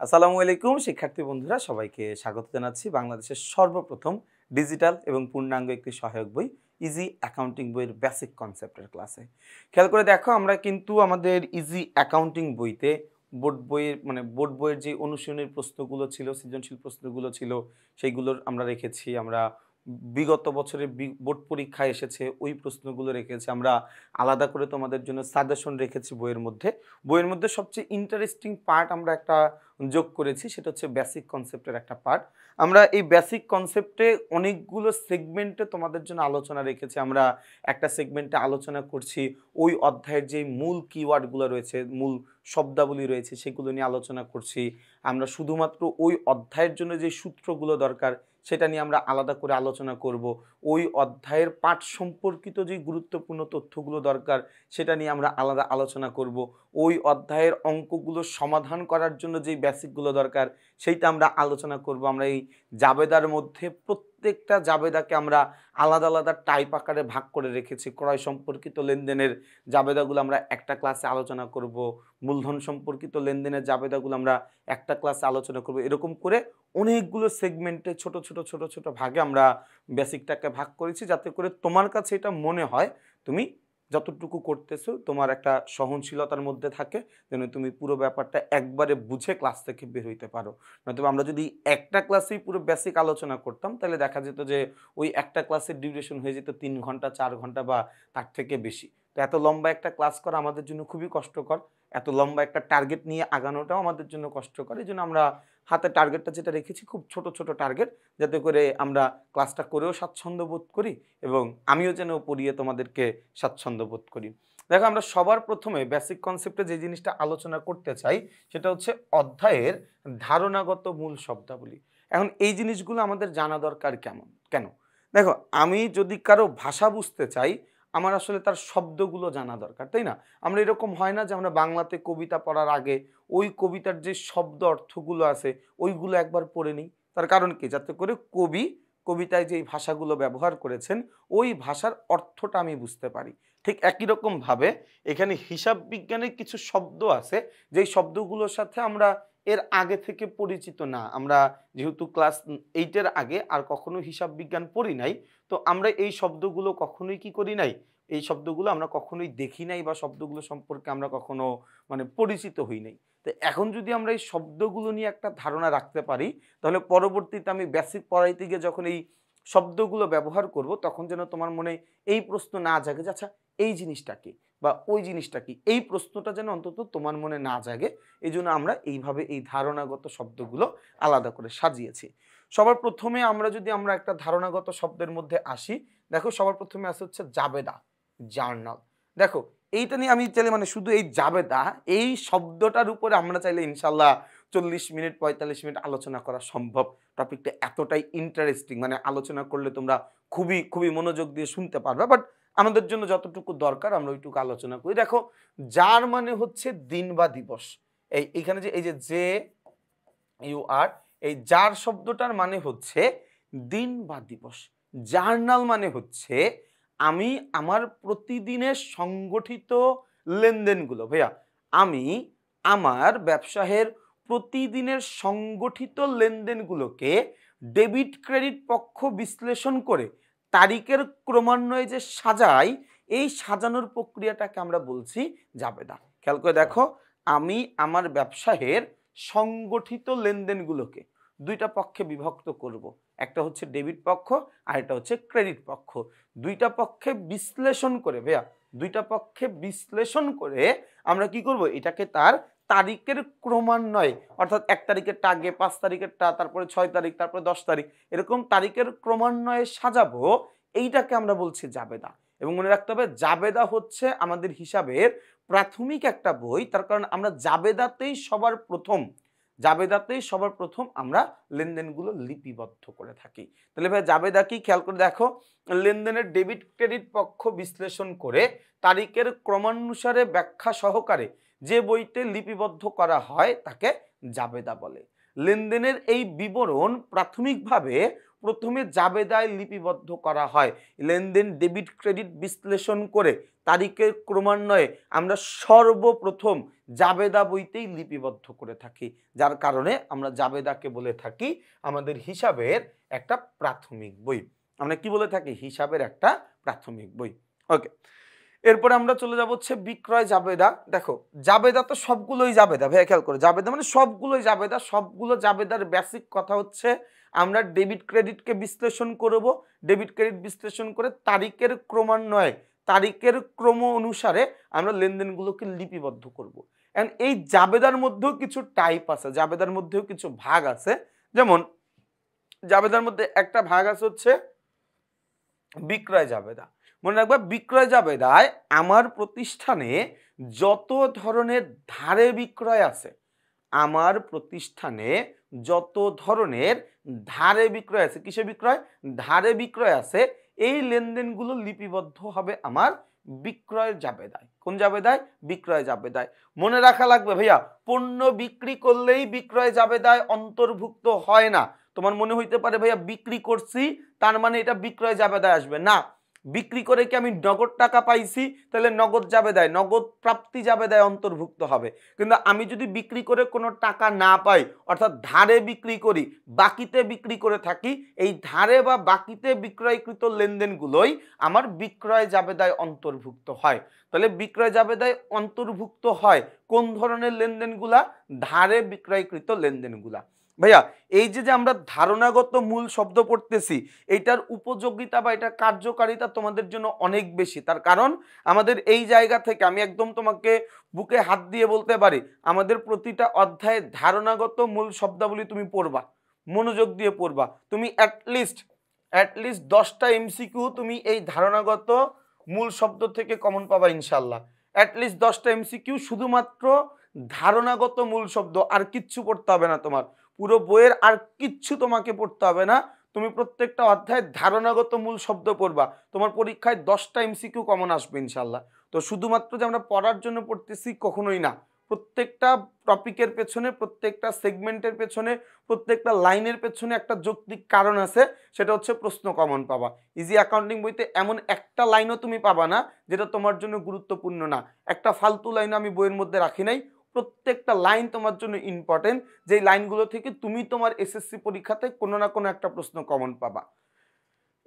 আসসালামু আলাইকুম শিক্ষার্থী বন্ধুরা, সবাইকে স্বাগত জানাচ্ছি বাংলাদেশের সর্বপ্রথম ডিজিটাল এবং পূর্ণাঙ্গ একটি সহায়ক বই ইজি অ্যাকাউন্টিং বইয়ের বেসিক কনসেপ্টের ক্লাসে। খেয়াল করে দেখো, আমরা কিন্তু আমাদের ইজি অ্যাকাউন্টিং বইতে বোর্ড বইয়ের যে অনুশীলনের প্রশ্নগুলো ছিল, সৃজনশীল প্রশ্নগুলো ছিল, সেইগুলোর আমরা রেখেছি। আমরা বিগত বছরের বোর্ড পরীক্ষায় এসেছে ওই প্রশ্নগুলো রেখেছি। আমরা আলাদা করে তোমাদের জন্য সাজেশন রেখেছি বইয়ের মধ্যে সবচেয়ে ইন্টারেস্টিং পার্ট আমরা একটা যোগ করেছি, সেটা হচ্ছে বেসিক কনসেপ্টের একটা পার্ট। আমরা এই বেসিক কনসেপ্টে অনেকগুলো সেগমেন্টে তোমাদের জন্য আলোচনা রেখেছি। আমরা একটা সেগমেন্টে আলোচনা করছি ওই অধ্যায়ের যে মূল কিওয়ার্ডগুলো রয়েছে, মূল শব্দাবলী রয়েছে, সেগুলো নিয়ে আলোচনা করছি। আমরা শুধুমাত্র ওই অধ্যায়ের জন্য যে সূত্রগুলো দরকার সেটা নিয়ে আমরা আলাদা করে আলোচনা করব। ওই অধ্যায়ের পাঠ সম্পর্কিত যে গুরুত্বপূর্ণ তথ্যগুলো দরকার সেটা নিয়ে আমরা আলাদা আলোচনা করব। ওই অধ্যায়ের অঙ্কগুলো সমাধান করার জন্য যেই বেসিকগুলো দরকার সেইটা আমরা আলোচনা করব। আমরা এই জাবেদার মধ্যে প্রত্যেকটা জাবেদাকে আমরা আলাদা আলাদা টাইপ আকারে ভাগ করে রেখেছি। ক্রয় সম্পর্কিত লেনদেনের জাবেদাগুলো আমরা একটা ক্লাসে আলোচনা করব, মূলধন সম্পর্কিত লেনদেনের জাবেদাগুলো আমরা একটা ক্লাসে আলোচনা করব। এরকম করে অনেকগুলো সেগমেন্টে ছোট ছোট ছোট ছোট ভাগে আমরা বেসিকটাকে ভাগ করেছি, যাতে করে তোমার কাছে এটা মনে হয় তুমি যতটুকু করতেছো তোমার একটা সহনশীলতার মধ্যে থাকে, যেন তুমি পুরো ব্যাপারটা একবারে বুঝে ক্লাস থেকে বের হইতে পারো। নয়তো আমরা যদি একটা ক্লাসেই পুরো বেসিক আলোচনা করতাম তাহলে দেখা যেত যে ওই একটা ক্লাসের ডিউরেশন হয়ে যেত 3 ঘন্টা 4 ঘন্টা বা তার থেকে বেশি। তো এত লম্বা একটা ক্লাস করা আমাদের জন্য খুবই কষ্টকর, এত লম্বা একটা টার্গেট নিয়ে আগানোটাও আমাদের জন্য কষ্টকর। এই জন্য আমরা হাতে টার্গেটটা যেটা রেখেছি খুব ছোট ছোট টার্গেট, যাতে করে আমরা ক্লাসটা করেও স্বাচ্ছন্দ্য বোধ করি এবং আমিও যেন পড়িয়ে তোমাদেরকে স্বাচ্ছন্দ্য বোধ করি। দেখো, আমরা সবার প্রথমে বেসিক কনসেপ্টে যে জিনিসটা আলোচনা করতে চাই সেটা হচ্ছে অধ্যায়ের ধারণাগত মূল শব্দাবলী। এখন এই জিনিসগুলো আমাদের জানা দরকার কেন? দেখো, আমি যদি কারো ভাষা বুঝতে চাই আমার আসলে তার শব্দগুলো জানা দরকার, তাই না? আমরা এরকম হয় না যে আমরা বাংলাতে কবিতা পড়ার আগে ওই কবিতার যে শব্দ অর্থগুলো আছে ওইগুলো একবার পড়ে নিই। তার কারণ কি? যাতে করে কবি কবিতায় যেই ভাষাগুলো ব্যবহার করেছেন ওই ভাষার অর্থটা আমি বুঝতে পারি। ঠিক একই রকমভাবে এখানে হিসাব বিজ্ঞানের কিছু শব্দ আছে যেই শব্দগুলোর সাথে আমরা এর আগে থেকে পরিচিত না। আমরা যেহেতু ক্লাস 8 আগে আর কখনো হিসাব বিজ্ঞান পড়ি নাই, তো আমরা এই শব্দগুলো কখনোই কি করি নাই, এই শব্দগুলো আমরা কখনোই দেখি নাই বা শব্দগুলো সম্পর্কে আমরা কখনো পরিচিত হই নাই। তো এখন যদি আমরা এই শব্দগুলো নিয়ে একটা ধারণা রাখতে পারি তাহলে পরবর্তীতে আমি বেসিক পড়াইতে গিয়ে যখন এই শব্দগুলো ব্যবহার করব তখন যেন তোমার মনে এই প্রশ্ন না জাগে যে আচ্ছা এই জিনিসটা কি বা ওই জিনিসটা কি, এই প্রশ্নটা যেন অন্তত তোমার মনে না জাগে। এই জন্য আমরা এইভাবে এই ধারণাগত শব্দগুলো আলাদা করে সাজিয়েছি। সবার প্রথমে আমরা একটা ধারণাগত শব্দের মধ্যে আসি। দেখো, সবার প্রথমে আসে হচ্ছে জাবেদা, জার্নাল। দেখো, এইটা নিয়ে আমি চাইলে শুধু এই জাবেদা এই শব্দটার উপরে আমরা চাইলে ইনশাল্লাহ 40 মিনিট 45 মিনিট আলোচনা করা সম্ভব। টপিকটা এতটাই ইন্টারেস্টিং, আলোচনা করলে তোমরা খুবই খুবই মনোযোগ দিয়ে শুনতে পারবে। বাট আমাদের জন্য যতটুকু দরকার আমরা ওইটুকু আলোচনা করি। দেখো, যার মানে হচ্ছে দিন বা দিবস। এইখানে যে এই যে ইউ আর, এই যার শব্দটার মানে হচ্ছে দিন বা দিবস। জার্নাল মানে হচ্ছে আমি আমার প্রতিদিনের সংগঠিত লেনদেনগুলো, ভাইয়া আমি আমার ব্যবসায়ের প্রতিদিনের সংগঠিত লেনদেনগুলোকে ডেবিট ক্রেডিট পক্ষ বিশ্লেষণ করে তারিখের ক্রমান্বয়ে যে সাজাই, এই সাজানোর প্রক্রিয়াটাকে আমরা বলছি জাবেদা। খেয়াল করে দেখো, আমি আমার ব্যবসায়ের সংগঠিত লেনদেনগুলোকে দুইটা পক্ষে বিভক্ত করব। একটা হচ্ছে ডেবিট পক্ষ আর একটা হচ্ছে ক্রেডিট পক্ষ। দুইটা পক্ষে বিশ্লেষণ করে, ভাইয়া দুইটা পক্ষে বিশ্লেষণ করে আমরা কি করব, এটাকে তার তারিখের ক্রমান্বয়ে, অর্থাৎ 1 তারিখেরটা আগে, 5 তারিখেরটা, তারপরে 6 তারিখ, তারপরে 10 তারিখ, এরকম তারিখের ক্রমান্বয়ে সাজাবো। এইটাকে আমরা বলছি জাবেদা। এবং মনে রাখতে হবে জাবেদা হচ্ছে আমাদের হিসাবের প্রাথমিক একটা বই। তার কারণ আমরা জাবেদাতেই সবার প্রথম আমরা লেনদেনগুলো লিপিবদ্ধ করে থাকি। তাহলে ভাই জাবেদা কি? খেয়াল করে দেখো, লেনদেনের ডেবিট ক্রেডিট পক্ষ বিশ্লেষণ করে তারিখের ক্রমানুসারে ব্যাখ্যা সহকারে যে বইতে লিপিবদ্ধ করা হয় তাকে জাবেদা বলে। লেনদেনের এই বিবরণ প্রাথমিকভাবে প্রথমে জাবেদায় লিপিবদ্ধ করা হয়। লেনদেন ডেবিট ক্রেডিট বিশ্লেষণ করে তারিখের ক্রমান্বয়ে আমরা সর্বপ্রথম জাবেদা বইতেই লিপিবদ্ধ করে থাকি, যার কারণে আমরা জাবেদাকে বলে থাকি আমাদের হিসাবের একটা প্রাথমিক বই। আমরা কি বলে থাকি? হিসাবের একটা প্রাথমিক বই। ওকে, এরপরে আমরা চলে যাব হচ্ছে বিক্রয় জাবেদা। দেখো জাবেদা তো সবগুলোই জাবেদা ভাইয়া, খেয়াল করে, জাবেদা মানে সবগুলোই জাবেদা। সবগুলো জাবেদার বেসিক কথা হচ্ছে আমরা ডেবিট ক্রেডিটকে বিশ্লেষণ করব, ডেবিট ক্রেডিট বিশ্লেষণ করে তারিখের ক্রমান্বয়ে তারিখের ক্রম অনুসারে আমরা লেনদেনগুলোকে লিপিবদ্ধ করব। এন্ড এই জাবেদার মধ্যেও কিছু টাইপ আছে, জাবেদার মধ্যেও কিছু ভাগ আছে। যেমন জাবেদার মধ্যে একটা ভাগ আছে হচ্ছে বিক্রয় জাবেদা। মনে রাখবা, বিক্রয় জাবেদায় আমার প্রতিষ্ঠানে যত ধরনের ধারে বিক্রয় আছে, আমার প্রতিষ্ঠানে যত ধরনের ধারে বিক্রয় আছে, কিসে বিক্রয়? ধারে বিক্রয় আছে, এই লেনদেনগুলো লিপিবদ্ধ হবে আমার বিক্রয় জাবেদায়। কোন জাবেদায়? বিক্রয় জাবেদায়। মনে রাখা লাগবে ভাইয়া, পণ্য বিক্রি করলেই বিক্রয় জাবেদায় অন্তর্ভুক্ত হয় না। তোমার মনে হইতে পারে ভাইয়া বিক্রি করছি তার মানে এটা বিক্রয় জাবেদায় আসবে না। বিক্রি করে কি আমি নগদ টাকা পাইছি, তাহলে নগদ জাবেদায়, নগদ প্রাপ্তি জাবেদায় অন্তর্ভুক্ত হবে। কিন্তু আমি যদি বিক্রি করে কোনো টাকা না পাই, অর্থাৎ ধারে বিক্রি করি, বাকিতে বিক্রি করে থাকি, এই ধারে বা বাকিতে বিক্রয়কৃত লেনদেনগুলোই আমার বিক্রয় জাবেদায় অন্তর্ভুক্ত হয়। তাহলে বিক্রয় জাবেদায় অন্তর্ভুক্ত হয় কোন ধরনের লেনদেনগুলা? ধারে বিক্রয়কৃত লেনদেনগুলা। ভাইয়া এই যে আমরা ধারণাগত মূল শব্দ পড়তেছি, এইটার উপযোগিতা বা এটা কার্যকারিতা তোমাদের জন্য অনেক বেশি। তার কারণ আমাদের এই জায়গা থেকে আমি একদম তোমাকে বুকে হাত দিয়ে বলতে পারি, আমাদের প্রতিটা অধ্যায়ে ধারণাগত মূল শব্দাবলী তুমি পড়বা, মনোযোগ দিয়ে পড়বা। তুমি অ্যাটলিস্ট 10টা এমসিকিউ তুমি এই ধারণাগত মূল শব্দ থেকে কমন পাবা ইনশাল্লাহ। অ্যাটলিস্ট 10টা এমসিকিউ শুধুমাত্র ধারণাগত মূল শব্দ, আর কিচ্ছু পড়তে হবে না তোমার। পুরো বইয়ের আর কিচ্ছু তোমাকে পড়তে হবে না। তুমি প্রত্যেকটা অধ্যায়ে ধারণাগত মূল শব্দ পড়বা, তোমার পরীক্ষায় 10টা এমসিকিউ কমন আসবে ইনশাল্লাহ। তো শুধুমাত্র যে আমরা পড়ার জন্য পড়তেছি কখনোই না। প্রত্যেকটা টপিকের পেছনে, প্রত্যেকটা সেগমেন্টের পেছনে, প্রত্যেকটা লাইনের পেছনে একটা যৌক্তিক কারণ আছে, সেটা হচ্ছে প্রশ্ন কমন পাবা। ইজি অ্যাকাউন্টিং বইতে এমন একটা লাইনও তুমি পাবা না যেটা তোমার জন্য গুরুত্বপূর্ণ না। একটা ফালতু লাইনও আমি বইয়ের মধ্যে রাখি নাই। প্রত্যেকটা লাইন তোমার জন্য ইম্পর্টেন্ট, যেই লাইনগুলো থেকে তুমি তোমার এসএসসি পরীক্ষাতে কোনো না কোনো একটা প্রশ্ন কমন পাবা।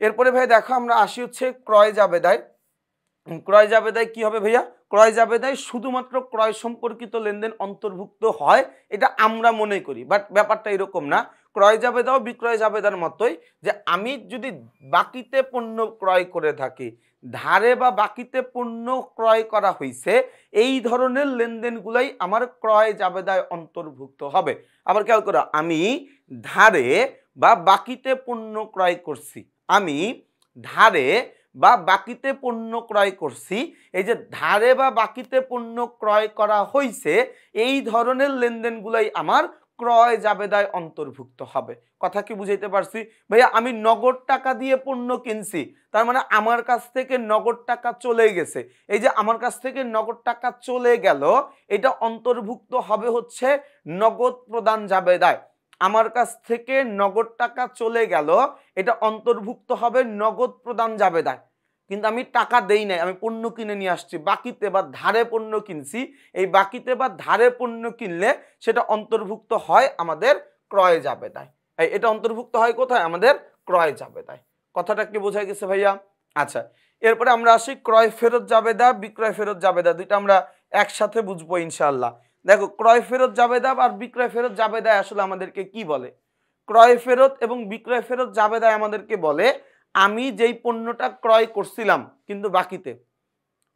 এরপরে ভাই দেখো আমরা আসি হচ্ছে ক্রয় জাবেদায়। ক্রয় জাবেদায় কি হবে ভাইয়া? ক্রয় জাবেদায় শুধুমাত্র ক্রয় সম্পর্কিত লেনদেন অন্তর্ভুক্ত হয়, এটা আমরা মনে করি, বাট ব্যাপারটা এরকম না। ক্রয় জাবেদাও বিক্রয় জাবেদার মতোই, যে আমি যদি বাকিতে পণ্য ক্রয় করে থাকি, ধারে বা বাকিতে পণ্য ক্রয় করা হয়েছে, এই ধরনের লেনদেনগুলাই আমার ক্রয় জাবেদায় অন্তর্ভুক্ত হবে। আবার খেয়াল করো, আমি ধারে বা বাকিতে পণ্য ক্রয় করছি, আমি ধারে বা বাকিতে পণ্য ক্রয় করছি, এই যে ধারে বা বাকিতে পণ্য ক্রয় করা হয়েছে, এই ধরনের লেনদেনগুলাই আমার ক্রয় জাবেদায় অন্তর্ভুক্ত হবে। কথা কি বুঝাইতে পারছি ভাইয়া? আমি নগদ টাকা দিয়ে পণ্য কিনছি, তার মানে আমার কাছ থেকে নগদ টাকা চলে গেছে। এই যে আমার কাছ থেকে নগদ টাকা চলে গেল, এটা অন্তর্ভুক্ত হবে হচ্ছে নগদ প্রদান জাবেদায়। আমার কাছ থেকে নগদ টাকা চলে গেল, এটা অন্তর্ভুক্ত হবে নগদ প্রদান জাবেদায়। কিন্তু আমি টাকা দেই নাই, আমি পণ্য কিনে নিয়ে আসছি, বাকিতে বা ধারে পণ্য কিনছি। এই বাকিতে বা ধারে পণ্য কিনলে সেটা অন্তর্ভুক্ত হয় আমাদের ক্রয় জাবেদায়। এটা অন্তর্ভুক্ত হয় কোথায়? আমাদের ক্রয় জাবেদায়। কথাটা কি বোঝা গেছে ভাইয়া? আচ্ছা, এরপরে আমরা আসি ক্রয় ফেরত জাবেদা, বিক্রয় ফেরত জাবেদা। দুইটা আমরা একসাথে বুঝবো ইনশাআল্লাহ। দেখো, ক্রয় ফেরত জাবেদা আর বিক্রয় ফেরত জাবেদায় আসলে আমাদেরকে কি বলে? ক্রয় ফেরত এবং বিক্রয় ফেরত জাবেদায় আমাদেরকে বলে, আমি যেই পণ্যটা ক্রয় করছিলাম কিন্তু বাকিতে,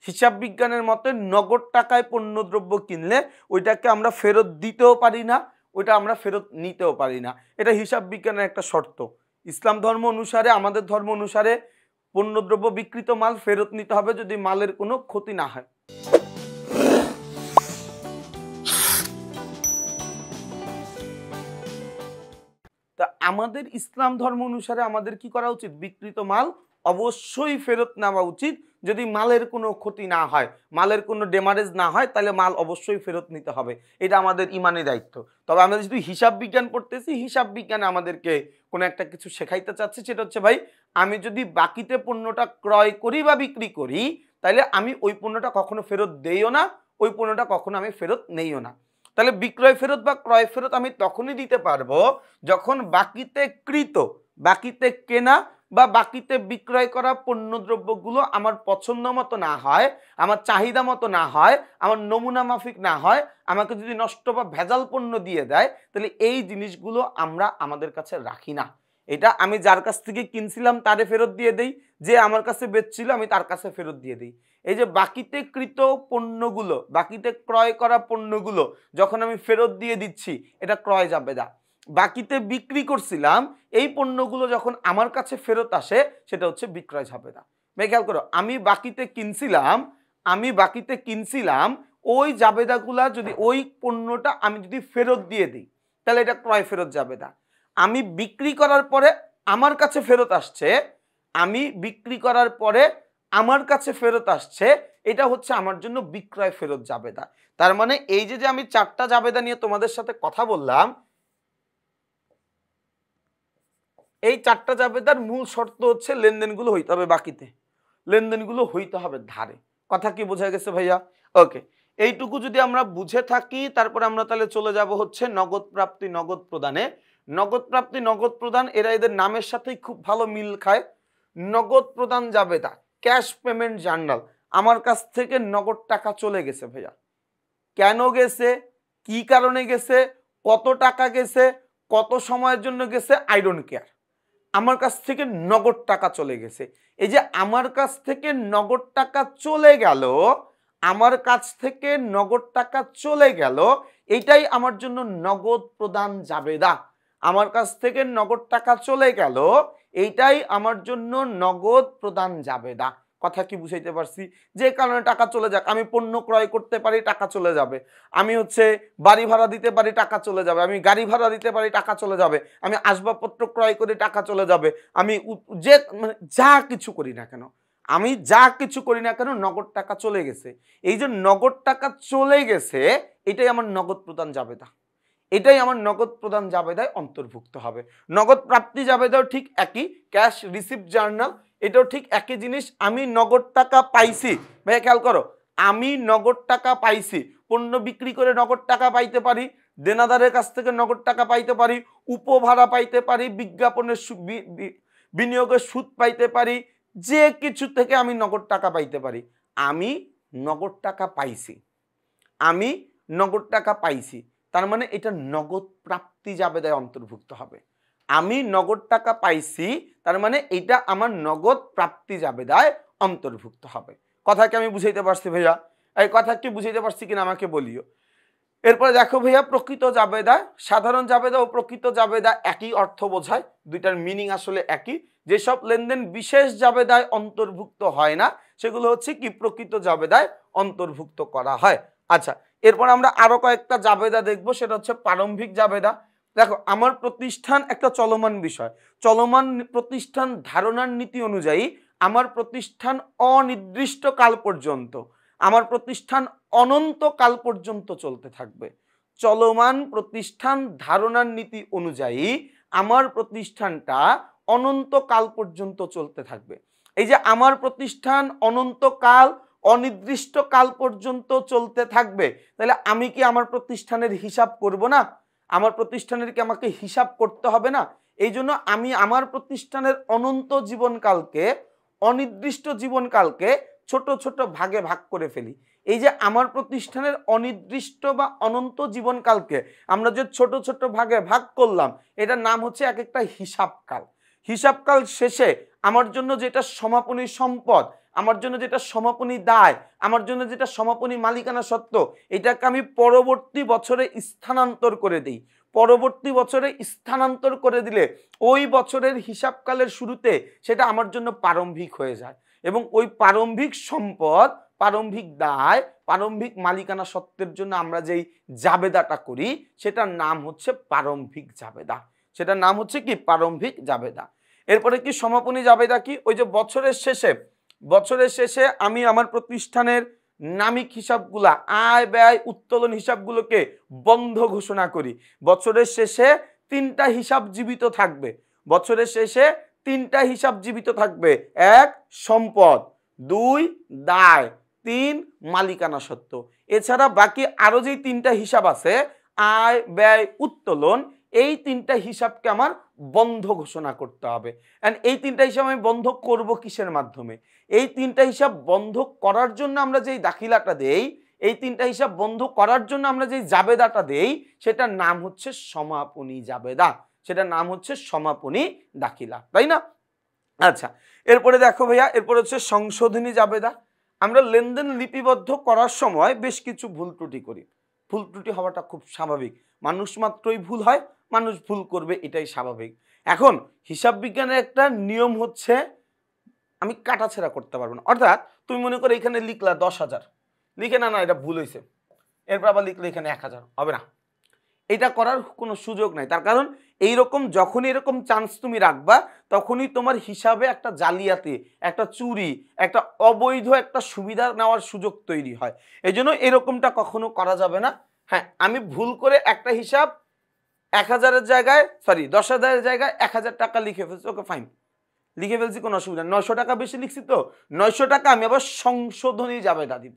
হিসাব বিজ্ঞানের মতে নগদ টাকায় পণ্যদ্রব্য কিনলে ওইটাকে আমরা ফেরত দিতেও পারি না, ওইটা আমরা ফেরত নিতেও পারি না। এটা হিসাব বিজ্ঞানের একটা শর্ত। ইসলাম ধর্ম অনুসারে, আমাদের ধর্ম অনুসারে পণ্যদ্রব্য বিকৃত মাল ফেরত নিতে হবে যদি মালের কোনো ক্ষতি না হয়। তা আমাদের ইসলাম ধর্ম অনুসারে আমাদের কি করা উচিত? বিকৃত মাল অবশ্যই ফেরত নেওয়া উচিত। যদি মালের কোনো ক্ষতি না হয়, মালের কোনো ড্যামেজ না হয়, তাহলে মাল অবশ্যই ফেরত নিতে হবে। এটা আমাদের ইমানি দায়িত্ব। তবে আমরা যদি হিসাব বিজ্ঞান পড়তেছি, হিসাব বিজ্ঞানে আমাদেরকে কোনো একটা কিছু শেখাইতে চাচ্ছে, সেটা হচ্ছে ভাই আমি যদি বাকিতে পণ্যটা ক্রয় করি বা বিক্রি করি, তাহলে আমি ওই পণ্যটা কখনো ফেরত দেইও না, ওই পণ্যটা কখনো আমি ফেরত নেইও না। তাহলে বিক্রয় ফেরত বা ক্রয় ফেরত আমি তখনই দিতে পারবো যখন বাকিতে কৃত, বাকিতে কেনা বা বাকিতে বিক্রয় করা পণ্যদ্রব্যগুলো আমার পছন্দ মতো না হয়, আমার চাহিদা মতো না হয়, আমার নমুনা মাফিক না হয়, আমাকে যদি নষ্ট বা ভেজাল পণ্য দিয়ে দেয়, তাহলে এই জিনিসগুলো আমরা আমাদের কাছে রাখি না। এটা আমি যার কাছ থেকে কিনছিলাম তারে ফেরত দিয়ে দেই, যে আমার কাছে বেচছিল আমি তার কাছে ফেরত দিয়ে দিই। এই যে বাকিতে কৃত পণ্যগুলো, বাকিতে ক্রয় করা পণ্যগুলো যখন আমি ফেরত দিয়ে দিচ্ছি, এটা ক্রয় জাবেদা। বাকিতে বিক্রি করছিলাম, এই পণ্যগুলো যখন আমার কাছে ফেরত আসে, সেটা হচ্ছে বিক্রয় জাবেদা। খেয়াল করো, আমি বাকিতে কিনছিলাম, ওই জাবেদাগুলা যদি, ওই পণ্যটা আমি যদি ফেরত দিয়ে দিই, তাহলে এটা ক্রয় ফেরত জাবেদা। আমি বিক্রি করার পরে আমার কাছে ফেরত আসছে, আমি বিক্রি করার পরে আমার কাছে ফেরত আসছে, এটা হচ্ছে আমার জন্য বিক্রয় ফেরত জাবেদা। তার মানে এই যে আমি 4টা জাবেদা নিয়ে তোমাদের সাথে কথা বললাম, এই 4টা জাবেদার মূল শর্ত হচ্ছে লেনদেনগুলো হইতে হবে বাকিতে, লেনদেনগুলো হইতে হবে ধারে। কথা কি বোঝা গেছে ভাইয়া? ওকে, এইটুকু যদি আমরা বুঝে থাকি, তারপরে আমরা তাহলে চলে যাব হচ্ছে নগদ প্রাপ্তি নগদ প্রদানে। নগদ প্রাপ্তি নগদ প্রদান, এরা এদের নামের সাথেই খুব ভালো মিল খায়। নগদ প্রদান জাবেদা, ক্যাশ পেমেন্ট জার্নাল। আমার কাছ থেকে নগদ টাকা চলে গেছে ভাইয়া, কেন গেছে, কি কারণে গেছে, কত টাকা গেছে, কত সময়ের জন্য গেছে, আই ডোন্ট কেয়ার। আমার কাছ থেকে নগদ টাকা চলে গেছে। এই যে আমার কাছ থেকে নগদ টাকা চলে গেল, আমার কাছ থেকে নগদ টাকা চলে গেল, এটাই আমার জন্য নগদ প্রদান জাবেদা। আমার কাছ থেকে নগদ টাকা চলে গেল, এইটাই আমার জন্য নগদ প্রদান জাবেদা। কথা কি বুঝাইতে পারছি? যে কারণে টাকা চলে যাক, আমি পণ্য ক্রয় করতে পারি, টাকা চলে যাবে। আমি হচ্ছে বাড়ি ভাড়া দিতে পারি, টাকা চলে যাবে। আমি গাড়ি ভাড়া দিতে পারি, টাকা চলে যাবে। আমি আসবাবপত্র ক্রয় করে টাকা চলে যাবে। আমি যে মানে যা কিছু করি না কেন, আমি যা কিছু করি না কেন, নগদ টাকা চলে গেছে। এই যে নগদ টাকা চলে গেছে, এটাই আমার নগদ প্রদান জাবেদা, এটাই আমার নগদ প্রদান জাবেদায় অন্তর্ভুক্ত হবে। নগদ প্রাপ্তি জাবেদাও ঠিক একই, ক্যাশ রিসিপ্ট জার্নাল, এটাও ঠিক একই জিনিস। আমি নগদ টাকা পাইছি, ভাইয়া খেয়াল করো, আমি নগদ টাকা পাইছি, পণ্য বিক্রি করে নগদ টাকা পাইতে পারি, দেনাদারের কাছ থেকে নগদ টাকা পাইতে পারি, উপভাড়া পাইতে পারি, বিজ্ঞাপনের বিনিয়োগের সুদ পাইতে পারি, যে কিছু থেকে আমি নগদ টাকা পাইতে পারি। আমি নগদ টাকা পাইছি, আমি নগদ টাকা পাইছি, তার মানে এটা নগদ প্রাপ্তি জাবেদায় অন্তর্ভুক্ত হবে। আমি নগদ টাকা পাইছি, তার মানে এটা আমার নগদ প্রাপ্তি জাবেদায় অন্তর্ভুক্ত হবে। কথা কি আমি বুঝাইতে পারছি ভাইয়া? এই কথা কি বুঝাইতে পারছি কিনা আমাকে বলিও। এরপরে দেখো ভাইয়া, প্রকৃত জাবেদা, সাধারণ জাবেদা ও প্রকৃত জাবেদা একই অর্থ বোঝায়, দুইটার মিনিং আসলে একই। যেসব লেনদেন বিশেষ জাবেদায় অন্তর্ভুক্ত হয় না, সেগুলো হচ্ছে কি প্রকৃত জাবেদায় অন্তর্ভুক্ত করা হয়। আচ্ছা, এরপর আমরা আরো কয়েকটা জাবেদা দেখবো, সেটা হচ্ছে প্রারম্ভিক জাবেদা। দেখো, আমার প্রতিষ্ঠান একটা চলমান বিষয়, চলমান প্রতিষ্ঠান ধারণার নীতি অনুযায়ী আমার প্রতিষ্ঠান অনির্দিষ্ট কাল পর্যন্ত, আমার প্রতিষ্ঠান অনন্তকাল পর্যন্ত চলতে থাকবে। চলমান প্রতিষ্ঠান ধারণার নীতি অনুযায়ী আমার প্রতিষ্ঠানটা অনন্তকাল পর্যন্ত চলতে থাকবে। এই যে আমার প্রতিষ্ঠান অনন্তকাল, অনির্দিষ্টকাল পর্যন্ত চলতে থাকবে, তাহলে আমি কি আমার প্রতিষ্ঠানের হিসাব করব না? আমার প্রতিষ্ঠানের কি আমাকে হিসাব করতে হবে না? এই জন্য আমি আমার প্রতিষ্ঠানের অনন্ত জীবনকালকে, অনির্দিষ্ট জীবনকালকে ছোট ছোট ভাগে ভাগ করে ফেলি। এই যে আমার প্রতিষ্ঠানের অনির্দিষ্ট বা অনন্ত জীবনকালকে আমরা যে ছোট ছোট ভাগে ভাগ করলাম, এটার নাম হচ্ছে এক একটা হিসাবকাল। হিসাবকাল শেষে আমার জন্য যেটা সমাপনী সম্পদ, আমার জন্য যেটা সমাপনী দায়, আমার জন্য যেটা সমাপনী মালিকানা সত্ত্ব, এটাকে আমি পরবর্তী বছরে স্থানান্তর করে দিই। পরবর্তী বছরে স্থানান্তর করে দিলে ওই বছরের হিসাবকালের শুরুতে সেটা আমার জন্য প্রারম্ভিক হয়ে যায়, এবং ওই প্রারম্ভিক সম্পদ, প্রারম্ভিক দায়, প্রারম্ভিক মালিকানা সত্ত্বের জন্য আমরা যেই জাবেদাটা করি, সেটার নাম হচ্ছে প্রারম্ভিক জাবেদা। সেটার নাম হচ্ছে কি প্রারম্ভিক জাবেদা। এরপরে কি সমাপনী জাবেদা কি? ওই যে বছরের শেষে আমি আমার প্রতিষ্ঠানের নামিক হিসাবগুলা, আয় ব্যয় উত্তোলন হিসাবগুলোকে বন্ধ ঘোষণা করি। বছরের শেষে 3টা হিসাব জীবিত থাকবে। বছরের শেষে 3টা হিসাব জীবিত থাকবে। 1 সম্পদ, 2 দায়, 3 মালিকানা সত্ত্ব। এছাড়া বাকি আরো যেই 3টা হিসাব আছে আয় ব্যয় উত্তোলন, এই 3টা হিসাবকে আমার বন্ধ ঘোষণা করতে হবে। এন্ড এই 3টা হিসাব আমি বন্ধ করব কিসের মাধ্যমে? এই 3টা হিসাব বন্ধ করার জন্য আমরা যেই দাখিলাটা দেই, এই 3টা হিসাব বন্ধ করার জন্য আমরা যেই জাবেদাটা দেই, সেটার নাম হচ্ছে সমাপনী জাবেদা, সেটার নাম হচ্ছে সমাপনী দাখিলা, তাই না? আচ্ছা, এরপরে দেখো ভাইয়া, এরপর হচ্ছে সংশোধনী জাবেদা। আমরা লেনদেন লিপিবদ্ধ করার সময় বেশ কিছু ভুল ত্রুটি করি। ভুল ত্রুটি হওয়াটা খুব স্বাভাবিক, মানুষ মাত্রই ভুল হয়, মানুষ ভুল করবে, এটাই স্বাভাবিক। এখন হিসাব বিজ্ঞানের একটা নিয়ম হচ্ছে আমি কাটাছেড়া করতে পারবো না। অর্থাৎ তুমি মনে করো এখানে লিখলা 10,000, লিখে না এটা ভুল হয়েছে, এরপর আবার লিখলে এখানে 1,000, হবে না, এটা করার কোনো সুযোগ নাই। তার কারণ এইরকম যখনই এরকম চান্স তুমি রাখবা, তখনই তোমার হিসাবে একটা জালিয়াতি, একটা চুরি, একটা অবৈধ একটা সুবিধা নেওয়ার সুযোগ তৈরি হয়। এই জন্য এরকমটা কখনো করা যাবে না। হ্যাঁ, আমি ভুল করে একটা হিসাব 1,000-এর জায়গায়, সরি 10,000-এর জায়গায় 1,000 টাকা লিখে ফেলছি, ওকে ফাইন, লিখে ফেলছি, কোনো অসুবিধা। 900 টাকা বেশি লিখছি, তো 900 টাকা আমি আবার সংশোধনী জাবেদা দিব।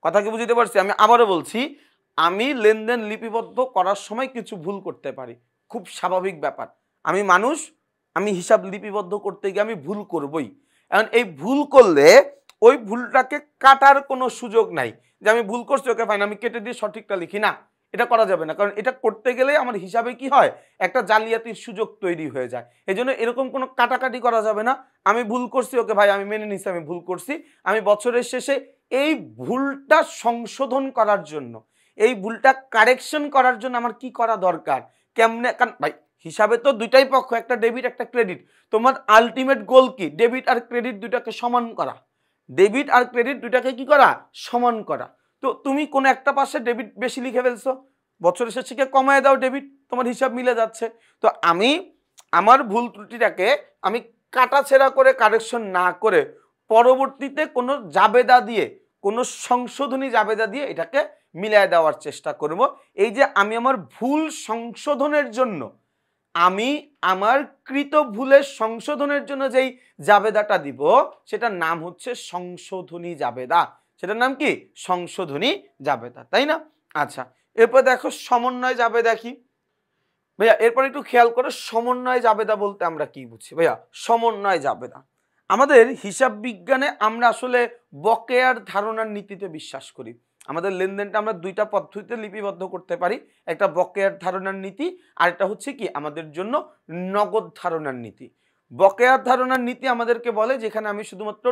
কথা কি বুঝতে পারছি? আমি আবারও বলছি, আমি লেনদেন লিপিবদ্ধ করার সময় কিছু ভুল করতে পারি, খুব স্বাভাবিক ব্যাপার। আমি মানুষ, আমি হিসাব লিপিবদ্ধ করতে গিয়ে আমি ভুল করবই। এখন এই ভুল করলে ওই ভুলটাকে কাটার কোনো সুযোগ নাই, যে আমি ভুল করছি, ওকে ফাইন, আমি কেটে দিয়ে সঠিকটা লিখি না, এটা করা যাবে না। কারণ এটা করতে গেলে আমার হিসাবে কি হয়, একটা জালিয়াতির সুযোগ তৈরি হয়ে যায়। এই জন্য এরকম কোনো কাটাকাটি করা যাবে না। আমি ভুল করছি, ওকে ভাই আমি মেনে নিচ্ছি আমি ভুল করছি, আমি বছরের শেষে এই ভুলটা সংশোধন করার জন্য, এই ভুলটা কারেকশন করার জন্য আমার কি করা দরকার, কেমনে, কারণ ভাই হিসাবে তো দুইটাই পক্ষ, একটা ডেবিট একটা ক্রেডিট। তোমার আলটিমেট গোল কি? ডেবিট আর ক্রেডিট দুইটাকে সমান করা, ডেবিট আর ক্রেডিট দুইটাকে কি করা? সমান করা। তো তুমি কোন একটা পাশে ডেবিট বেশি লিখে ফেলছো, বছরের শেষে কমায় দাও ডেবিট, তোমার হিসাব মিলে যাচ্ছে। তো আমি আমার ভুল ত্রুটিটাকে আমি কাটাছেড়া করে কারেকশন না করে পরবর্তীতে কোনো জাবেদা দিয়ে, কোনো সংশোধনী জাবেদা দিয়ে এটাকে মিলায় দেওয়ার চেষ্টা করব। এই যে আমি আমার ভুল সংশোধনের জন্য, আমি আমার কৃত ভুলের সংশোধনের জন্য যেই জাবেদাটা দিব, সেটার নাম হচ্ছে সংশোধনী জাবেদা। সেটার নাম কি? সংশোধনী জাবেদা, তাই না? আচ্ছা, এরপর দেখো সমন্বয় জাবেদা কি ভাইয়া। এরপর একটু খেয়াল করো সমন্বয় জাবেদা বলতে আমরা কি বুঝি ভাইয়া। সমন্বয় জাবেদা, আমাদের হিসাব বিজ্ঞানে আমরা আসলে বকেয়ার ধারণার নীতিতে বিশ্বাস করি। আমাদের লেনদেনটা আমরা দুইটা পদ্ধতিতে লিপিবদ্ধ করতে পারি, একটা বকেয়ার ধারণার নীতি, আর একটা হচ্ছে কি আমাদের জন্য নগদ ধারণার নীতি। বকেয়ার ধারণার নীতি আমাদেরকে বলে যেখানে আমি শুধুমাত্র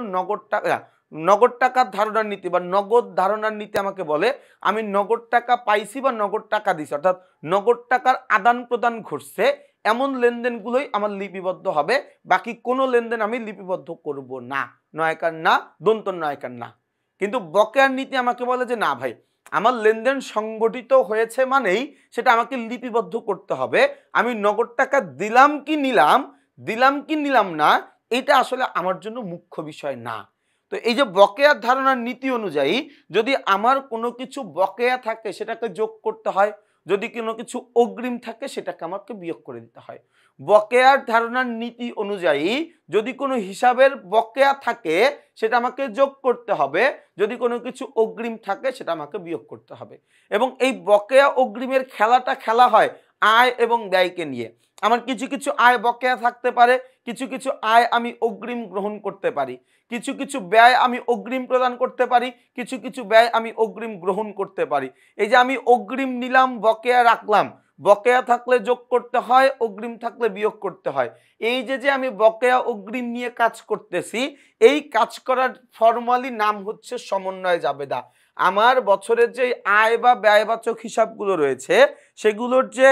নগদ টাকার ধারণার নীতি বা নগদ ধারণার নীতি আমাকে বলে আমি নগদ টাকা পাইছি বা নগদ টাকা দিছি, অর্থাৎ নগদ টাকার আদান প্রদান ঘটছে, এমন লেনদেনগুলোই আমার লিপিবদ্ধ হবে, বাকি কোনো লেনদেন আমি লিপিবদ্ধ করব না। নয়কার না, দন্ত নয়কার না। কিন্তু বকেয়ার নীতি আমাকে বলে যে না ভাই, আমার লেনদেন সংগঠিত হয়েছে মানেই সেটা আমাকে লিপিবদ্ধ করতে হবে। আমি নগদ টাকা দিলাম কি নিলাম না, এটা আসলে আমার জন্য মুখ্য বিষয় না। তো এই যে বকেয়ার ধারণার নীতি অনুযায়ী যদি আমার কোনো কিছু বকেয়া থাকে সেটাকে যোগ করতে হয়, যদি কোনো কিছু অগ্রিম থাকে সেটাকে আমাকে বিয়োগ করে দিতে হয়। বকেয়ার ধারণার নীতি অনুযায়ী যদি কোনো হিসাবের বকেয়া থাকে সেটা আমাকে যোগ করতে হবে, যদি কোনো কিছু অগ্রিম থাকে সেটা আমাকে বিয়োগ করতে হবে। এবং এই বকেয়া অগ্রিমের খেলাটা খেলা হয় আয় এবং ব্যয়কে নিয়ে। আমার কিছু কিছু আয় বকেয়া থাকতে পারে, কিছু কিছু আয় আমি অগ্রিম গ্রহণ করতে পারি, কিছু কিছু ব্যয় আমি অগ্রিম প্রদান করতে পারি, কিছু কিছু ব্যয় আমি অগ্রিম গ্রহণ করতে পারি। এই যে আমি অগ্রিম নিলাম, বকেয়া রাখলাম, বকেয়া থাকলে যোগ করতে হয়, অগ্রিম থাকলে বিয়োগ করতে হয়। এই যে আমি বকেয়া অগ্রিম নিয়ে কাজ করতেছি, এই কাজ করার ফর্মালি নাম হচ্ছে সমন্বয় জাবেদা। আমার বছরের যে আয় বা ব্যয়বাচক হিসাবগুলো রয়েছে সেগুলোর যে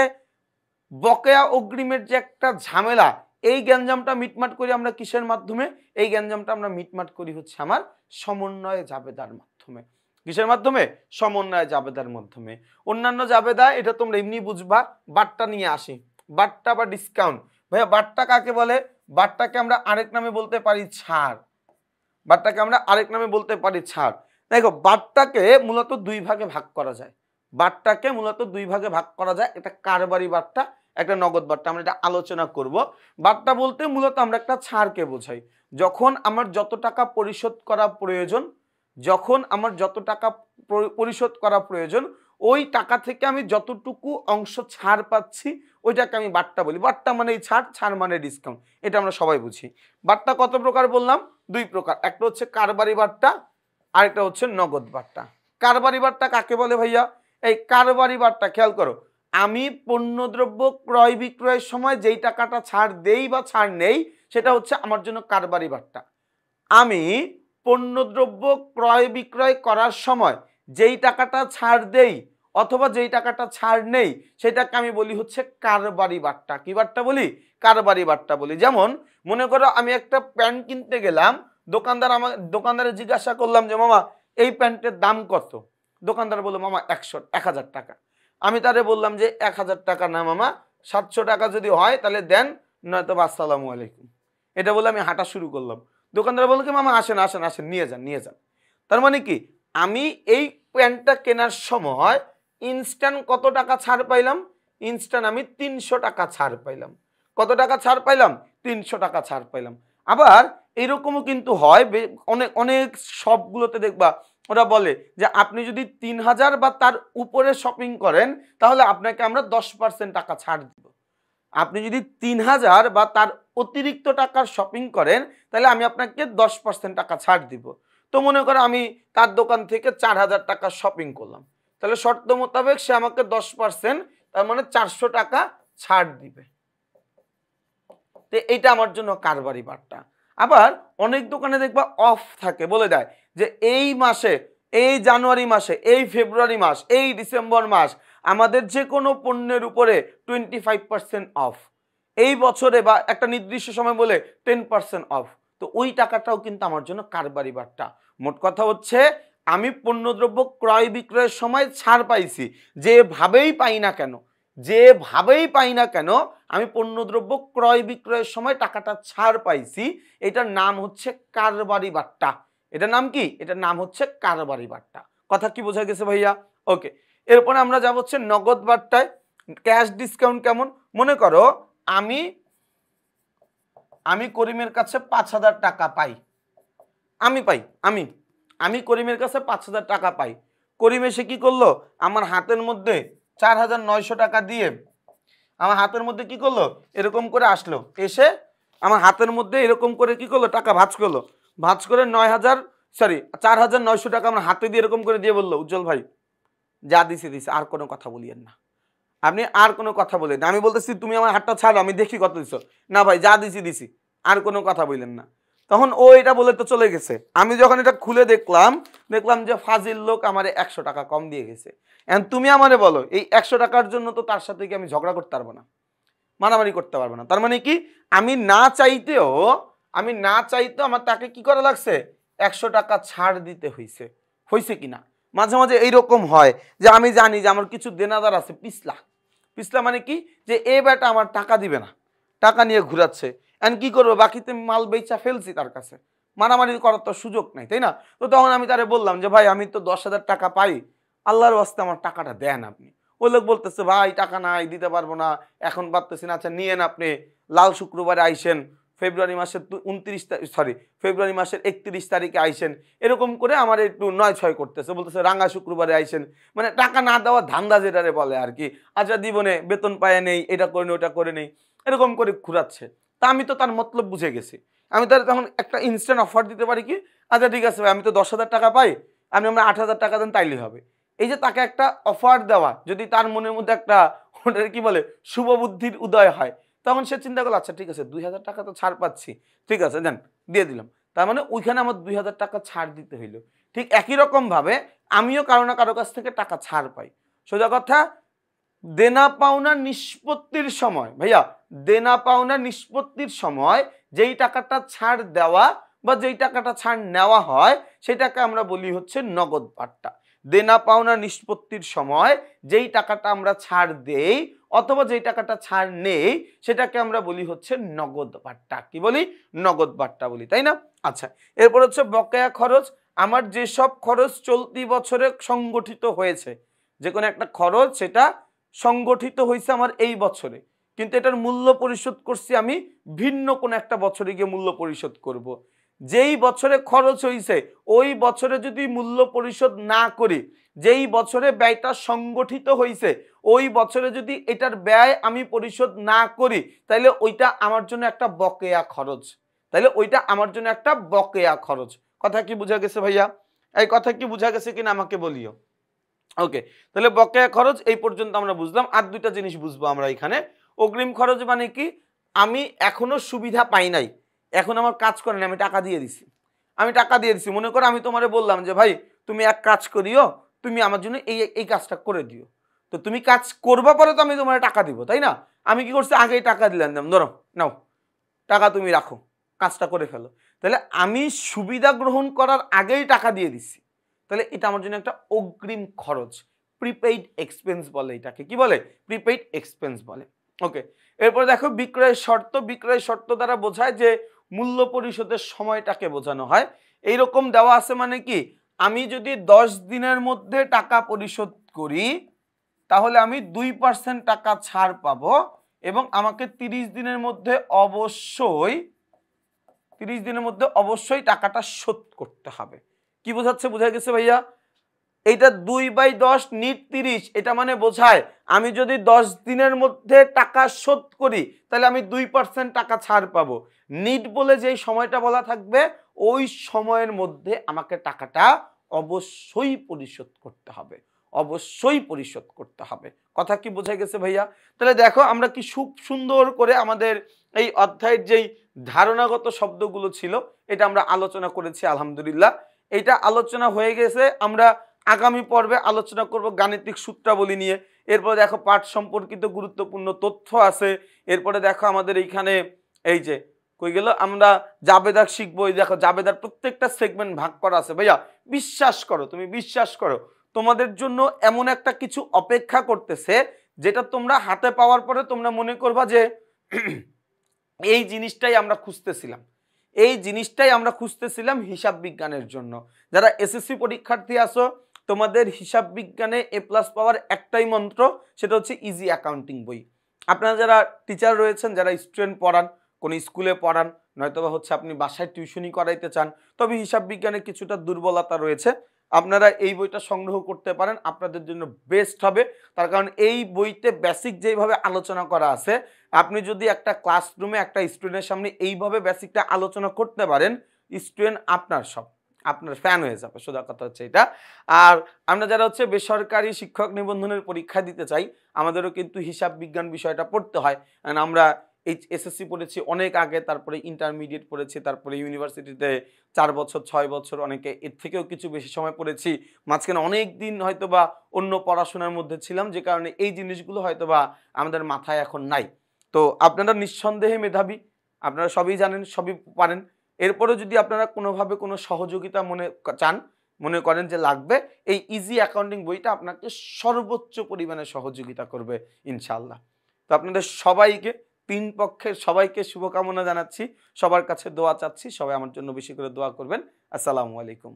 বকেয়া অগ্রিমের যে একটা ঝামেলা, এই গ্যাঞ্জামটা মিটমাট করি আমরা কিসের মাধ্যমে? এই গ্যাঞ্জামটা আমরা মিটমাট করি হচ্ছে আমার সমন্বয় জাবেদার মাধ্যমে। কিসের মাধ্যমে? সমন্বয় জাবেদার মাধ্যমে। অন্যান্য জাবেদা এটা তোমরা এমনি বুঝবা, বাট্টা নিয়ে আসি, বাট্টা বা ডিসকাউন্ট। ভাইয়া বাট্টা কাকে বলে? বাটটাকে আমরা আরেক নামে বলতে পারি ছাড়। বাটটাকে আমরা আরেক নামে বলতে পারি ছাড়। দেখো বাটটাকে মূলত দুই ভাগে ভাগ করা যায়। বাটটাকে মূলত দুই ভাগে ভাগ করা যায়, একটা কারবারি বাট্টা, একটা নগদ বাট্টা। আমরা এটা আলোচনা করব। বাট্টা বলতে মূলত আমরা একটা ছাড়কে বোঝাই। যখন আমার যত টাকা পরিশোধ করা প্রয়োজন, যখন আমার যত টাকা পরিশোধ করা প্রয়োজন, ওই টাকা থেকে আমি যতটুকু অংশ ছাড় পাচ্ছি ওইটাকে আমি বাট্টা বলি। বাট্টা মানে ছাড়, ছাড় মানে ডিসকাউন্ট, এটা আমরা সবাই বুঝি। বাট্টা কত প্রকার বললাম? দুই প্রকার, একটা হচ্ছে কারবারি বাট্টা, আরেকটা হচ্ছে নগদ বাট্টা। কারবারি বাট্টা কাকে বলে ভাইয়া? এই কারবারি বাট্টা খেয়াল করো, আমি পণ্যদ্রব্য ক্রয় বিক্রয়ের সময় যেই টাকাটা ছাড় দেই বা ছাড় নেই সেটা হচ্ছে আমার জন্য কারবারি বাট্টা। আমি পণ্যদ্রব্য ক্রয় বিক্রয় করার সময় যেই টাকাটা ছাড় দেই অথবা যেই টাকাটা ছাড় নেই সেটাকে আমি বলি হচ্ছে কারবারি বাট্টা। কি বাট্টা বলি? কারবারি বাট্টা বলি। যেমন মনে করো আমি একটা প্যান্ট কিনতে গেলাম, দোকানদারে জিজ্ঞাসা করলাম যে মামা এই প্যান্টের দাম কত? দোকানদার বললো মামা 1000 টাকা। আমি তারে বললাম যে 1000 টাকা না মামা, 700 টাকা যদি হয় তাহলে দেন, নয়তো আসসালামু আলাইকুম। এটা বলে আমি হাঁটা শুরু করলাম। দোকানদার বললো কি মামা আসেন আসেন আসেন, নিয়ে যান নিয়ে যান। তার মানে কি, আমি এই প্যান্টটা কেনার সময় ইনস্ট্যান্ট কত টাকা ছাড় পাইলাম? ইনস্ট্যান্ট আমি 300 টাকা ছাড় পাইলাম। কত টাকা ছাড় পাইলাম? 300 টাকা ছাড় পাইলাম। আবার এইরকমও কিন্তু হয়, অনেক অনেক সবগুলোতে দেখবা ওরা বলে যে আপনি যদি 3000 বা তার উপরে শপিং করেন তাহলে আপনাকে আমরা 10% টাকা ছাড় দিব। আপনি যদি 3000 বা তার অতিরিক্ত টাকার শপিং করেন তাহলে আমি আপনাকে 10% টাকা ছাড় দিব। তো মনে করো আমি তার দোকান থেকে 4000 টাকা শপিং করলাম, তাহলে শর্ত মোতাবেক সে আমাকে 10%, তার মানে 400 টাকা ছাড় দিবে। তো এইটা আমার জন্য কারবারি বাট্টা। আবার অনেক দোকানে দেখবা অফ থাকে, বলে দেয় যে এই মাসে, এই জানুয়ারি মাসে, এই ফেব্রুয়ারি মাস, এই ডিসেম্বর মাস আমাদের যে কোনো পণ্যের উপরে 25% অফ, এই বছরে বা একটা নির্দিষ্ট সময় বলে 10% অফ। তো ওই টাকাটাও কিন্তু আমার জন্য কারবারি বাট্টা। মোট কথা হচ্ছে আমি পণ্যদ্রব্য ক্রয় বিক্রয়ের সময় ছাড় পাইছি, যেভাবেই পাই না কেন, যেভাবেই পাই না কেন আমি পণ্যদ্রব্য ক্রয় বিক্রয়ের সময় টাকাটা ছাড় পাইছি, এটার নাম হচ্ছে কারবারি বাট্টা। এটার নাম কি? এটার নাম হচ্ছে কারবারি বাট্টা। কথা কি বোঝা গেছে ভাইয়া? ওকে, এরপরে আমরা যাব হচ্ছে নগদ বাট্টায়। ক্যাশ ডিসকাউন্ট কেমন? মনে করো আমি করিমের কাছে 5000 টাকা পাই, আমি করিমের কাছে 5000 টাকা পাই। করিম এসে কি করলো? আমার হাতের মধ্যে 4900 টাকা দিয়ে আমার হাতের মধ্যে কি করলো? এরকম করে আসলো, এসে আমার হাতের মধ্যে এরকম করে কি করলো? টাকা ভাঁজ করলো, ভাঁজ করে 4900 টাকা আমার হাতে দিয়ে এরকম করে দিয়ে বললো উজ্জ্বল ভাই যা দিছি দিছি, আর কোনো কথা বলিয়েন না, আপনি আর কোনো কথা বলেন না। আমি বলতেছি তুমি আমার হাতটা ছাড়ো, আমি দেখি কত দিছো। না ভাই যা দিছি দিছি, আর কোনো কথা বললেন না। তখন ও এটা বলে তো চলে গেছে। আমি যখন এটা খুলে দেখলাম যে ফাজিল লোক আমারে 100 টাকা কম দিয়ে গেছে। এখন তুমি আমারে বলো এই 100 টাকার জন্য তো তার সাথে কি আমি ঝগড়া করতে পারবো না, মারামারি করতে পারবো না। তার মানে কি, আমি না চাইতেও আমার তাকে কি করা লাগছে? 100 টাকা ছাড় দিতে হয়েছে কিনা? মাঝে মাঝে এইরকম হয় যে আমি জানি যে আমার কিছু দেনাদার আছে, পিছলা মানে কি, যে এ বেটা আমার টাকা দিবে না, টাকা নিয়ে ঘুরাচ্ছে। এখন কি করবো? বাকিতে মাল বেচা ফেলছি তার কাছে, মারামারি করার তো সুযোগ নাই, তাই না? তো তখন আমি তারে বললাম যে ভাই আমি তো 10,000 টাকা পাই, আল্লাহর ওয়াস্তে আমার টাকাটা দেন আপনি। ওই লোক বলতেছে ভাই টাকা নাই, দিতে পারবো না, এখন পারতেছি না। আচ্ছা নিয়েন আপনি, লাল শুক্রবারে আইসেন, ফেব্রুয়ারি মাসের 31 তারিখে আইসেন। এরকম করে আমার একটু 9-6 করতেছে, বলতেছে রাঙা শুক্রবারে আইসেন, মানে টাকা না দেওয়া ধান্দা যেটারে বলে আর কি। আচ্ছা দিবনে, বেতন পায় নেই, এটা করে নেই ওটা করে নেই, এরকম করে ঘুরাচ্ছে। তা আমি তো তার মতলব বুঝে গেছি। আমি তার তখন একটা ইনস্ট্যান্ট অফার দিতে পারি কি, আচ্ছা ঠিক আছে ভাই আমি তো 10,000 টাকা পাই, আপনি আমরা 8,000 টাকা দেন তাইলেই হবে। এই যে তাকে একটা অফার দেওয়া, যদি তার মনের মধ্যে একটা ওটার কি বলে শুভ বুদ্ধির উদয় হয়, তখন সে চিন্তা করলো আচ্ছা ঠিক আছে 2000 টাকা তো ছাড় পাচ্ছি, ঠিক আছে দেন, দিয়ে দিলাম। তার মানে ওইখানে আমার 2000 টাকা ছাড় দিতে হইলো। ঠিক একই রকম ভাবে আমিও কারো না কারো কাছ থেকে টাকা ছাড় পাই। সোজা কথা, দেনা পাওনা নিষ্পত্তির সময় ভাইয়া, দেনা পাওনা নিষ্পত্তির সময় যেই টাকাটা ছাড় দেওয়া বা যেই টাকাটা ছাড় নেওয়া হয় সেটাকে আমরা বলি হচ্ছে নগদ বাট্টা। দেনা পাওনা নিষ্পত্তির সময় যেই টাকাটা আমরা ছাড় দেই অথবা যেই টাকাটা ছাড় নেই সেটাকে আমরা বলি হচ্ছে নগদ বাট্টা। কি বলি? নগদ বাট্টা বলি, তাই না? আচ্ছা, এরপর হচ্ছে বকেয়া খরচ। আমার যেসব খরচ চলতি বছরে সংগঠিত হয়েছে, যে কোনো একটা খরচ সেটা সংগঠিত হয়েছে আমার এই বছরে, কিন্তু এটার মূল্য পরিশোধ করছি আমি ভিন্ন কোনো একটা বছরে গিয়ে মূল্য পরিশোধ করব। যেই বছরে খরচ হয়েছে ওই বছরে যদি মূল্য পরিশোধ না করি, যেই বছরে ব্যয়টা সংগঠিত হয়েছে ওই বছরে যদি এটার ব্যয় আমি পরিশোধ না করি, তাহলে ওইটা আমার জন্য একটা বকেয়া খরচ। তাহলে ওইটা আমার জন্য একটা বকেয়া খরচ। কথা কি বোঝা গেছে ভাইয়া? এই কথা কি বোঝা গেছে কিনা আমাকে বলিও। ওকে, তাহলে বকেয়া খরচ এই পর্যন্ত আমরা বুঝলাম। আর দুইটা জিনিস বুঝবো আমরা এখানে। অগ্রিম খরচ মানে কি? আমি এখনো সুবিধা পাই নাই, এখন আমার কাজ করে না, আমি টাকা দিয়ে দিছি। আমি টাকা দিয়ে দিছি, মনে করো আমি তোমারে বললাম যে ভাই তুমি এক কাজ করিও, তুমি আমার জন্য এই এই কাজটা করে দিও। তো তুমি কাজ করবা পরে তো আমি তোমার টাকা দিব, তাই না? আমি কি করছি, আগেই টাকা দিলাম, ধরো নাও টাকা, তুমি রাখো, কাজটা করে ফেলো। তাহলে আমি সুবিধা গ্রহণ করার আগেই টাকা দিয়ে দিচ্ছি, তাহলে এটা আমার জন্য একটা অগ্রিম খরচ, প্রিপেইড এক্সপেন্স বলে এটাকে। কি বলে? প্রিপেইড এক্সপেন্স বলে। ওকে, এরপর দেখো বিক্রয়ের শর্ত। বিক্রয়ের শর্ত দ্বারা বোঝায় যে মূল্য পরিশোধের সময়টাকে বোঝানো হয়। এইরকম দেওয়া আছে, মানে কি, আমি যদি 10 দিনের মধ্যে টাকা পরিশোধ করি তাহলে আমি 2% টাকা ছাড় পাবো, এবং আমাকে 30 দিনের মধ্যে অবশ্যই টাকাটা শোধ করতে হবে। কি বোঝাচ্ছে? বোঝা গেছে ভাইয়া? এইটা 2/10 নিট 30, এটা মানে বোঝায় আমি যদি 10 দিনের মধ্যে টাকা শোধ করি তাহলে আমি 2% টাকা ছাড় পাবো। নিট বলে যেই সময়টা বলা থাকবে ওই সময়ের মধ্যে আমাকে টাকাটা অবশ্যই পরিশোধ করতে হবে, অবশ্যই পরিশোধ করতে হবে। কথা কি বোঝা গেছে ভাইয়া? তাহলে দেখো আমরা কি খুব সুন্দর করে আমাদের এই অধ্যায়ের যেই ধারণাগত শব্দগুলো ছিল এটা আমরা আলোচনা করেছি আলহামদুলিল্লাহ। এটা আলোচনা হয়ে গেছে। আমরা আগামী পর্বে আলোচনা করব গাণিতিক সূত্রাবলী নিয়ে। এরপরে দেখো পাঠ সম্পর্কিত গুরুত্বপূর্ণ তথ্য আছে। এরপরে দেখো আমাদের এইখানে এই যে কই গেল, আমরা জাবেদা শিখবো। এই দেখো জাবেদার প্রত্যেকটা সেগমেন্ট ভাগ করা আছে ভাইয়া। বিশ্বাস করো, তুমি বিশ্বাস করো, তোমাদের জন্য এমন একটা কিছু অপেক্ষা করতেছে যেটা তোমরা হাতে পাওয়ার পরে তোমরা মনে করবা যে এই জিনিসটাই আমরা খুঁজতেছিলাম, এই জিনিসটাই আমরা খুঁজতেছিলাম হিসাব বিজ্ঞানের জন্য। যারা এসএসসি পরীক্ষার্থী আসো, তোমাদের হিসাব বিজ্ঞানে A+ পাওয়ার একটাই মন্ত্র, সেটা হচ্ছে ইজি অ্যাকাউন্টিং বই। আপনারা যারা টিচার রয়েছেন, যারা স্টুডেন্ট পড়ান, কোন স্কুলে পড়ান, নয়তোবা হচ্ছে আপনি বাসায় টিউশনি করাইতে চান, তবে হিসাব বিজ্ঞানে কিছুটা দুর্বলতা রয়েছে, আপনারা এই বইটা সংগ্রহ করতে পারেন, আপনাদের জন্য বেস্ট হবে। তার কারণ এই বইতে বেসিক যেইভাবে আলোচনা করা আছে, আপনি যদি একটা ক্লাসরুমে একটা স্টুডেন্টের সামনে এইভাবে বেসিকটা আলোচনা করতে পারেন, স্টুডেন্ট আপনার ফ্যান হয়ে যাবে। সোজা কথা হচ্ছে এটা। আর আমরা যারা হচ্ছে বেসরকারি শিক্ষক নিবন্ধনের পরীক্ষা দিতে চাই, আমাদেরও কিন্তু হিসাব বিজ্ঞান বিষয়টা পড়তে হয়। আমরা এসএসসি পড়েছি অনেক আগে, তারপরে ইন্টারমিডিয়েট পড়েছি, তারপরে ইউনিভার্সিটিতে 4 বছর 6 বছর, অনেকে এর থেকেও কিছু বেশি সময় পড়েছি। মাঝখানে অনেক দিন হয়তোবা অন্য পড়াশোনার মধ্যে ছিলাম, যে কারণে এই জিনিসগুলো হয়তোবা আমাদের মাথায় এখন নাই। তো আপনারা নিঃসন্দেহে মেধাবী, আপনারা সবই জানেন, সবই পারেন। এরপরে যদি আপনারা কোনোভাবে কোনো সহযোগিতা মনে করেন যে লাগবে, এই ইজি অ্যাকাউন্টিং বইটা আপনাকে সর্বোচ্চ পরিমাণে সহযোগিতা করবে ইনশাআল্লাহ। তো আপনাদের সবাইকে, 3 পক্ষের সবাইকে শুভকামনা জানাচ্ছি, সবার কাছে দোয়া চাচ্ছি, সবাই আমার জন্য বেশি করে দোয়া করবেন। আসসালামু আলাইকুম।